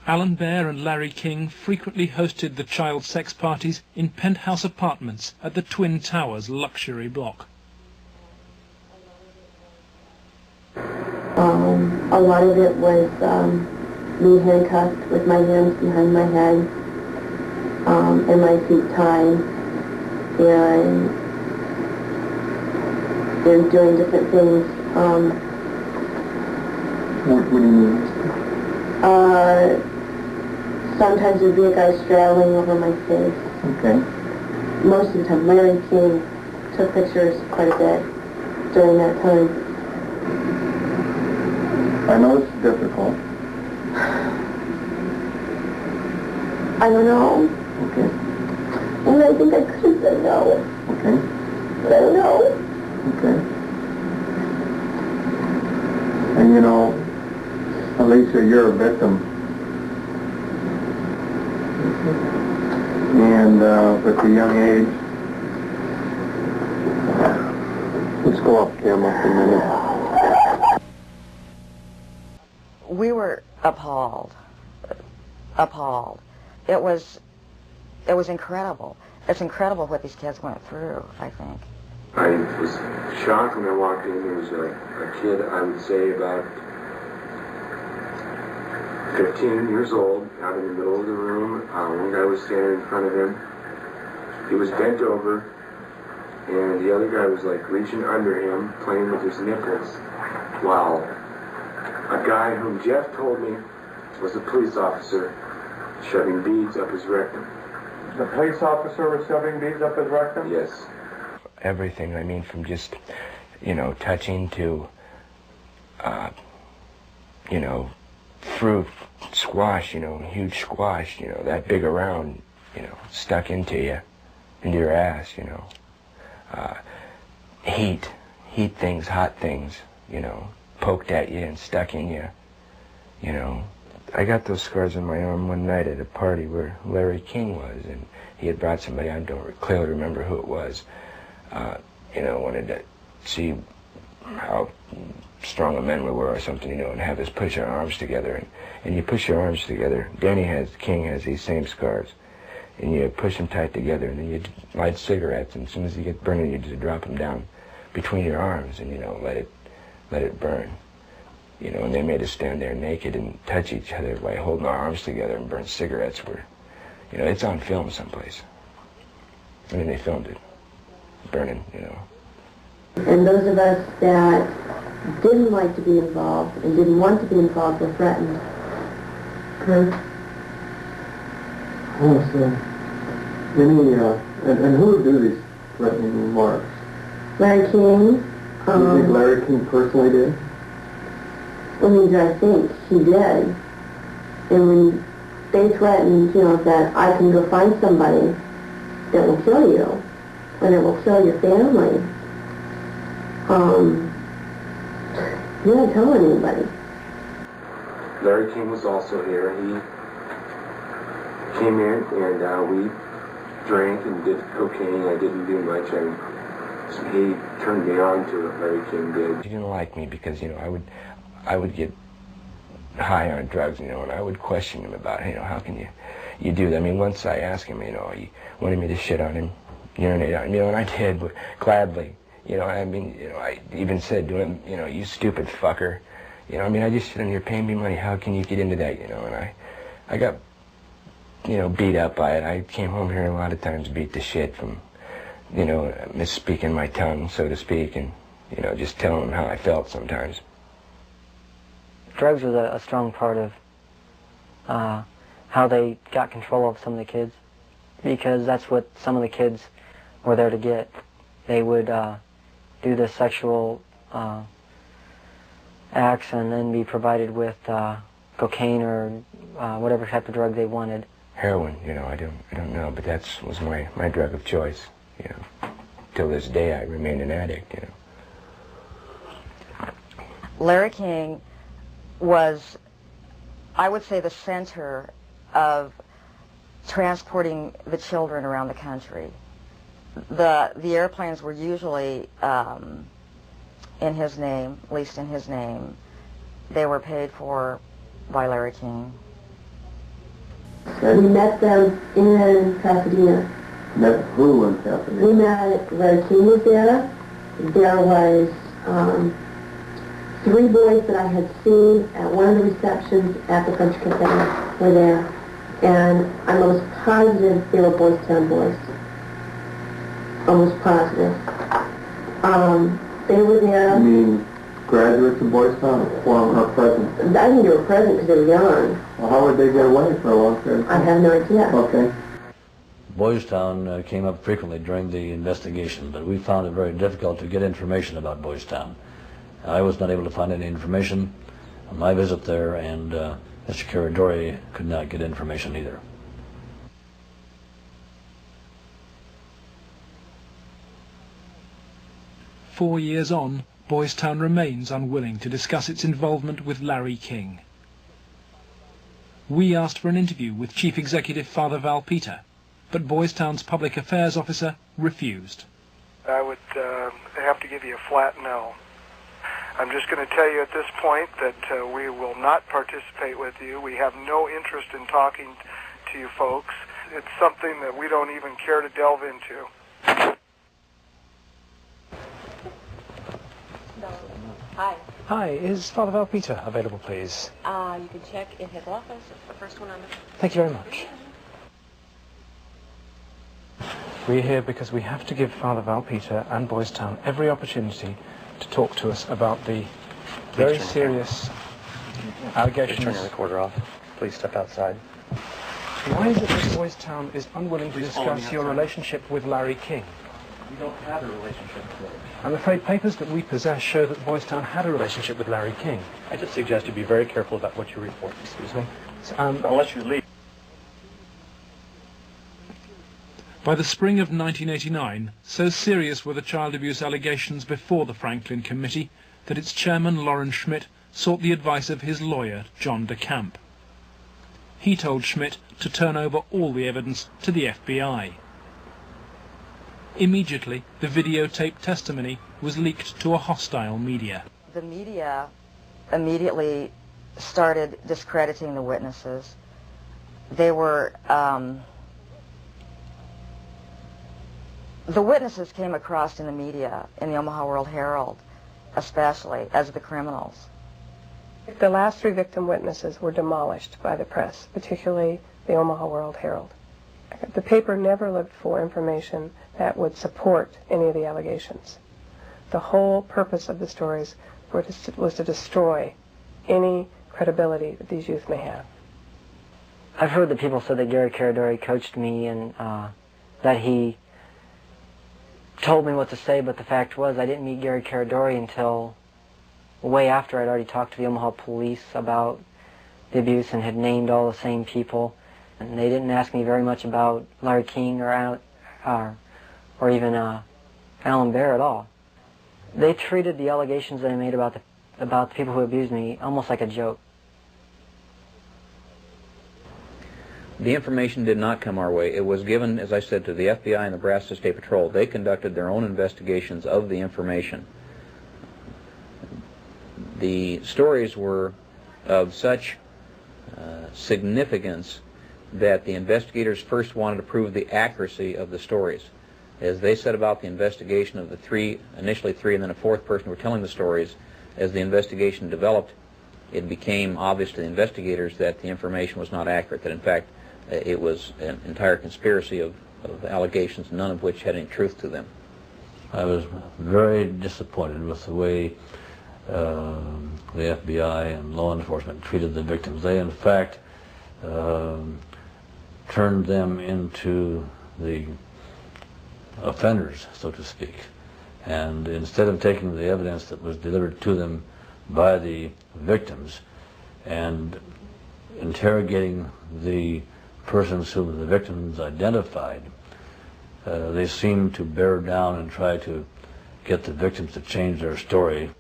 Alan Baer and Larry King frequently hosted the child sex parties in penthouse apartments at the Twin Towers luxury block. A lot of it was me handcuffed with my hands behind my head and my feet tied, and they're doing different things. What do you mean? Sometimes there'd be a guy straddling over my face. Okay. Most of the time, Larry King took pictures quite a bit during that time. I know it's difficult. I don't know. Okay. And I think I could have said no. Okay. But I don't know. Okay. And you know, Alicia, you're a victim. And with a young age, let's go up, Kim, up a minute. We were appalled. It was incredible. It's incredible what these kids went through, I think. I was shocked when I walked in. There was a kid, I would say about 15 years old, out in the middle of the room. One guy was standing in front of him. He was bent over, and the other guy was like reaching under him, playing with his nipples, while a guy whom Jeff told me was a police officer shoving beads up his rectum. The police officer was shoving beads up his rectum? Yes. Everything, I mean, from just, you know, touching to, you know, fruit, squash, you know, huge squash, you know, that big around, you know, stuck into you, into your ass, you know. Heat things, hot things, you know, poked at you and stuck in you, you know. I got those scars on my arm one night at a party where Larry King was, and he had brought somebody, I don't clearly remember who it was, you know, wanted to see how strong a men we were or something, you know, and have us push our arms together. And you push your arms together. King has these same scars. And you push them tight together, and then you light cigarettes, and as soon as you get burning, you just drop them down between your arms and, you know, let it burn. You know, and they made us stand there naked and touch each other by holding our arms together and burn cigarettes. You know, it's on film someplace. I mean, they filmed it, burning, you know. And those of us that didn't like to be involved and didn't want to be involved were threatened. Okay. Oh, so, and who would do these threatening remarks? Larry King. You think Larry King personally did? I think he did. And when they threatened, you know, that I can go find somebody that will kill you, or that will kill your family, you're not telling anybody. Larry King was also here. He came in and we drank and did cocaine. I didn't do much, and so he turned me on to what Larry King did. He didn't like me because, you know, I would get high on drugs, you know, and I would question him about, you know, how can you do that? I mean, once I asked him, you know, he wanted me to shit on him, urinate on him, you know, and I did, but gladly. You know, I mean, you know, I even said to him, you know, you stupid fucker. You know, I mean, I just sit on here paying me money. How can you get into that, you know? And I got, you know, beat up by it. I came home here a lot of times beat to shit from, you know, misspeaking my tongue, so to speak, and, you know, just telling them how I felt sometimes. Drugs was a strong part of how they got control of some of the kids, because that's what some of the kids were there to get. They would do the sexual acts and then be provided with cocaine or whatever type of drug they wanted. Heroin, you know, I don't know, but that was my drug of choice, you know. Till this day I remain an addict, you know. Larry King was, I would say, the center of transporting the children around the country. The airplanes were usually in his name, at least in his name. They were paid for by Larry King. We met them in Pasadena. Met who in Pasadena? We met, Larry King was there. There was 3 boys that I had seen at one of the receptions at the French Cafe were there. And I'm almost positive they were Boys Town boys. Almost positive. They were there. You mean graduates of Boys Town or present? I think they were present because they were young. Well, how would they get away for a long period of time? I have no idea. Okay. Boys Town came up frequently during the investigation, but we found it very difficult to get information about Boys Town. I was not able to find any information on my visit there, and Mr. Caradori could not get information either. "4 years on, Boys Town remains unwilling to discuss its involvement with Larry King. We asked for an interview with Chief Executive Father Val Peter, but Boys Town's public affairs officer refused. I would have to give you a flat no. I'm just going to tell you at this point that we will not participate with you. We have no interest in talking to you folks. It's something that we don't even care to delve into. Hi. Hi, is Father Val Peter available, please? You can check in his office. It's the first one on the... Thank you very much. We're here because we have to give Father Val Peter and Boys Town every opportunity to talk to us about the very serious allegations. Please turn your recorder off. Please step outside. Why is it that Boys Town is unwilling to discuss your relationship with Larry King? We don't have a relationship with Larry. I'm afraid papers that we possess show that Boys Town had a relationship with Larry King. I just suggest you be very careful about what you report. Excuse me? Unless you leave. By the spring of 1989, so serious were the child abuse allegations before the Franklin Committee that its chairman, Lawrence Schmidt, sought the advice of his lawyer, John DeCamp. He told Schmidt to turn over all the evidence to the FBI. Immediately, the videotaped testimony was leaked to a hostile media. The media immediately started discrediting the witnesses. They were... The witnesses came across in the media, in the Omaha World Herald, especially, as the criminals. The last 3 victim witnesses were demolished by the press, particularly the Omaha World Herald. The paper never looked for information that would support any of the allegations. The whole purpose of the stories was to destroy any credibility that these youth may have. I've heard that people said that Gary Caradori coached me and that he told me what to say, but the fact was I didn't meet Gary Caradori until way after I'd already talked to the Omaha police about the abuse and had named all the same people. And they didn't ask me very much about Larry King or even Alan Bear at all. They treated the allegations that I made about the people who abused me almost like a joke. The information did not come our way. It was given, as I said, to the FBI and the Nebraska State Patrol. They conducted their own investigations of the information. The stories were of such significance that the investigators first wanted to prove the accuracy of the stories. As they set about the investigation of the 3, initially 3 and then a 4th person who were telling the stories, as the investigation developed, it became obvious to the investigators that the information was not accurate, that in fact it was an entire conspiracy of allegations, none of which had any truth to them. I was very disappointed with the way the FBI and law enforcement treated the victims. They, in fact, turned them into the offenders, so to speak. And instead of taking the evidence that was delivered to them by the victims and interrogating the persons whom the victims identified, they seemed to bear down and try to get the victims to change their story.